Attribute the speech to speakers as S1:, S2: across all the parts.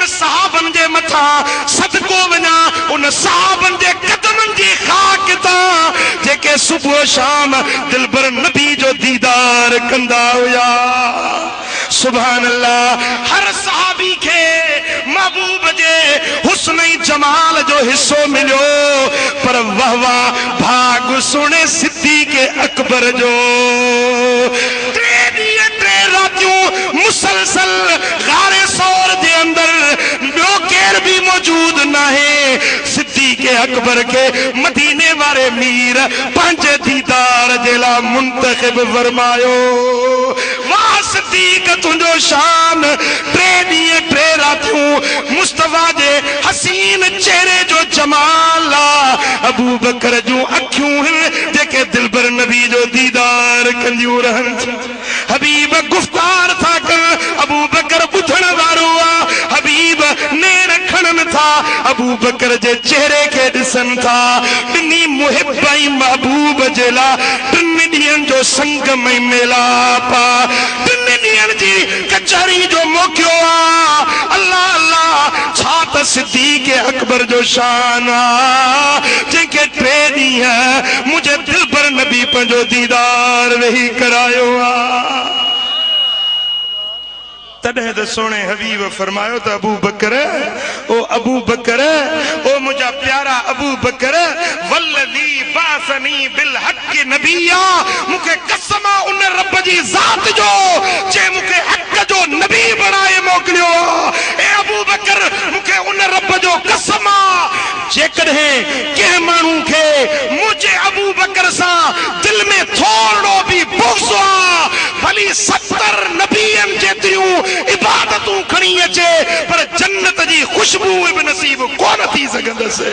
S1: सहाबन जे मथा सदको वना उन सहाबन जे कदमन जी खाक ता जेके सुबह शाम दिलबर नबी जो दीदार कंदा हुया। सुभान अल्लाह। हर सहाबी के महबूब जे हुस्न जमाल जो हिस्सो मिलो पर वाह वाह भाग सुने सिद्दीक़ अकबर जो। त्रे रातियों मुसलसल गारे सौर दे अंदर ॿियो केर भी मौजूद ना है। सिद्दीक़ अकबर के मदीने वाले मीर पंज दीदार जेला मुंतखब फरमायो। वाह सिद्दीक़ तुझो शान। त्रे रातियों मुस्तफा जे हसीन चेहरे जो जमाल अबू बकर जो अखियूं जेके दिलबर नबी जो दीदार कंदियूं रहन। हबीब गुफ्तार था कर अबू बकर बुधण वारो आ। हबीब ने रखण था अबू बकर जे चेहरे के दिसन था। टिनी मुहिबाई महबूब जेला टिन ॾींहंनि जो संग में मेला पा। टिन ॾींहंनि जी कचहरी जो मौकियो आ। अल्लाह अल्लाह छा त सिद्दीक़ अकबर जो शान आ जेके टे ॾींहं मुझे दिलबर नबी पंहिंजो दीदार वेही करायो आ। तॾहिं त सोने हबीब फरमायो त अबू बकर ओ मुझा प्यारा अबू बकर वल्लज़ी बासनी बिल हक़ नबिया मुखे कसम उन रब जी ज़ात जो जे मुखे हक़ जो नबी बनाए मोकिलियो। ए अबू बकर मुखे उन रब जो कसम जेकॾहिं कंहिं माण्हू खे मुझे अबू बकर सां दिल में थोरो भी बुग़्ज़ आ भली 70 नबियन जेतिरियूं इबादतूं खणी अचे पर जन्नत जी खुशबू बि नसीब कोन थी सघंदसि।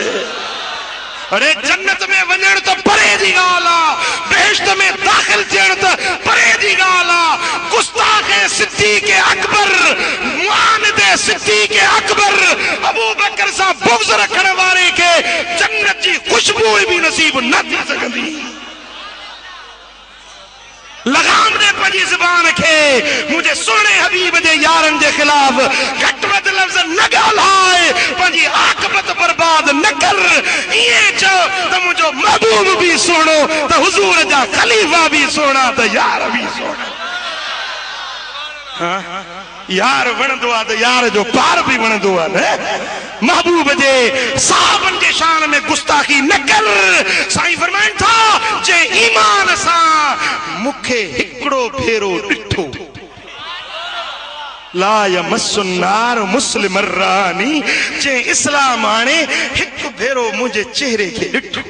S1: अरे जन्नत में वञण तो परे जी ॻाल्हि आ। बेहिश्त में दाख़िल थियण त परे जी ॻाल्हि आ। गुस्ताख़ सिद्दीक़ अकबर मुआनिद सिद्दीक़ अकबर अबू बकर सां बुग़्ज़ रखण वारे खे जन्नत जी खुशबू भी नसीब न थी सघंदी। लगाम दे पंहिंजी ज़बान के मुझे सोने हबीब जे यारन के खिलाफ घट वध लफ्ज़ न ॻाल्हाए पंहिंजी आक़िबत बर्बाद न कर। ये चो त मुझो महबूब भी सोनो त हुजूर जा खलीफा भी सोना त यार भी सोना। यार वणंदो आ त यार जो पार भी वणंदो आ न। महबूब जे साहबन के शान में गुस्ताखी न कर। साईं फरमाइन था जे ईमान सां मुखे हिकड़ो फेरो ॾिठो ला यमस्सुन नार मुस्लिम रानी जे इस्लाम आणे हिकु भेरो मुझे चेहरे के ॾिठो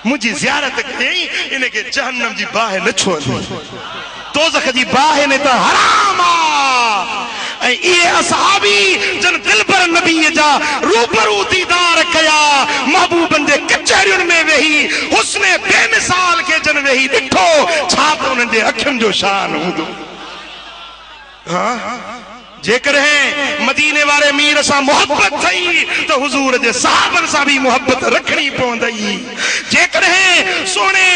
S1: मुझी ज़ियारत कयई इनके जहन्नम जी बाहि न छुअंदी दोज़ख जी बाहि ने त हराम आ। ये असहाबी जन दिलबर नबी जा रूबरू दीदार कया महबूबन जे कचहरियुनि में वेही हुस्ने बेमिसाल के जन वेही ॾिठो छा त उन्हनि जे अखियुनि जो शान हूंदो। जेकॾहिं मदीने वाले मीर सां मोहब्बत थई तो हुजूर जे साहबन सां भी मोहब्बत रखनी पवंदी। जेकॾहिं सोने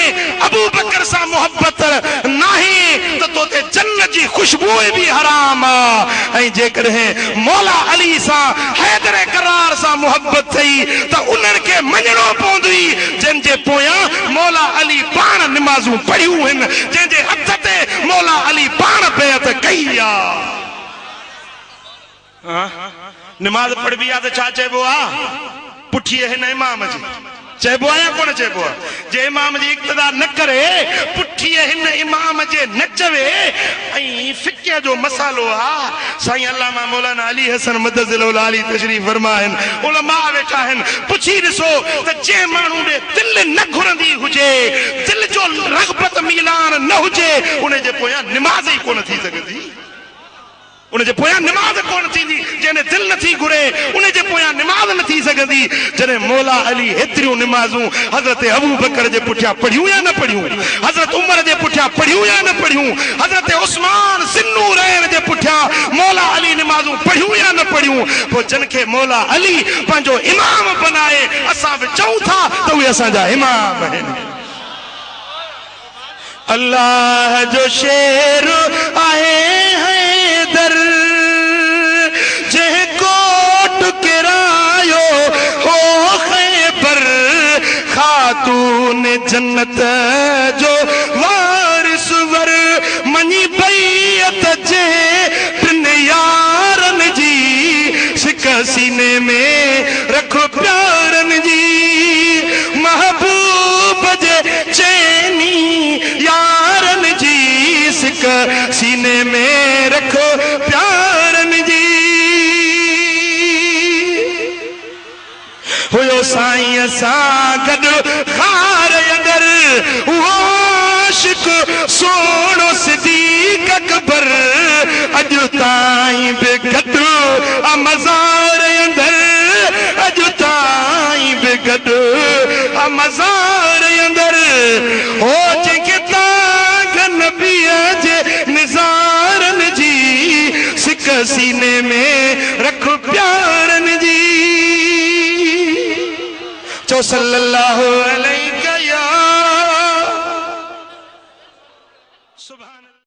S1: अबू बकर सां मोहब्बत नाही तो तोते जन्नत जी खुशबू भी हराम आ। जेकॾहिं मौला अली सां हैदर करार सां मोहब्बत थई तो उन्हनि खे मञणो पवंदी जिन जे पोयां मौला अली पाण निमाज़ूं पढ़ियूं आहिनि जंहिंजे हथ ते मौला अली पाण बैत कई आ। नमाज पढ़बी आ तो छा चइबो आ पुठिए हिन इमाम जी चइबो आ या कोन चइबो आ। जे इमाम जी इक़्तिदा न करे पुठिए हिन इमाम जे न चवे ऐं फिक़ह जो मसालो आ। साईं अल्लामा मौलाना अली हसन मदज़िल आली तशरीफ़ फरमा आहिनि उलमा वेठा आहिनि पुछी ॾिसो त जे माण्हू ॾे दिलि न घुरंदी हुजे दिलि जो रग़बत मीलान न हुजे उन जे पोयां निमाज़ ई कोन थी सघंदी। उनजे पोयां निमाज़ कोन थींदी जंहिंजे दिलि नथी घुरे उनजे पोयां निमाज़ न थी सघंदी। जॾहिं मौला अली एतिरियूं निमाज़ूं हज़रत अबू बकर जे पुठियां पढ़ियूं या न पढ़ियूं हज़रत उमर जे पुठियां पढ़ियूं या न पढ़ियूं हज़रत उस्मान ज़िन्नूरैन जे पुठियां मौला अली निमाज़ूं पढ़ियूं या न पढ़ियूं पोइ जिन खे मौला अली पंहिंजो इमाम बनाए असां बि चऊं था त उहे असांजा इमाम आहिनि। अल्लाह जो शेर आहे हैदर जंहिंको खातून जन्नत जो वारिस वर मनी बैयत जे टिन यारन जी सिक सीने में रखो प्यारन जी महबूब जे चैनी यारन जी सिक सीने में रखो प्यारन जी हुयो साईं सां गॾु खार अंदर वो आशिक सोणो सिद्दीक़ अकबर अॼु ताईं बि गॾु मज़ार अंदर अॼु ताईं बि गॾु मज़ार अंदर हो जेके तां नबीअ जे निज़ारनि जी सिक सीने में रखो प्यारन जी चो सल्लल्लाहु अलैहि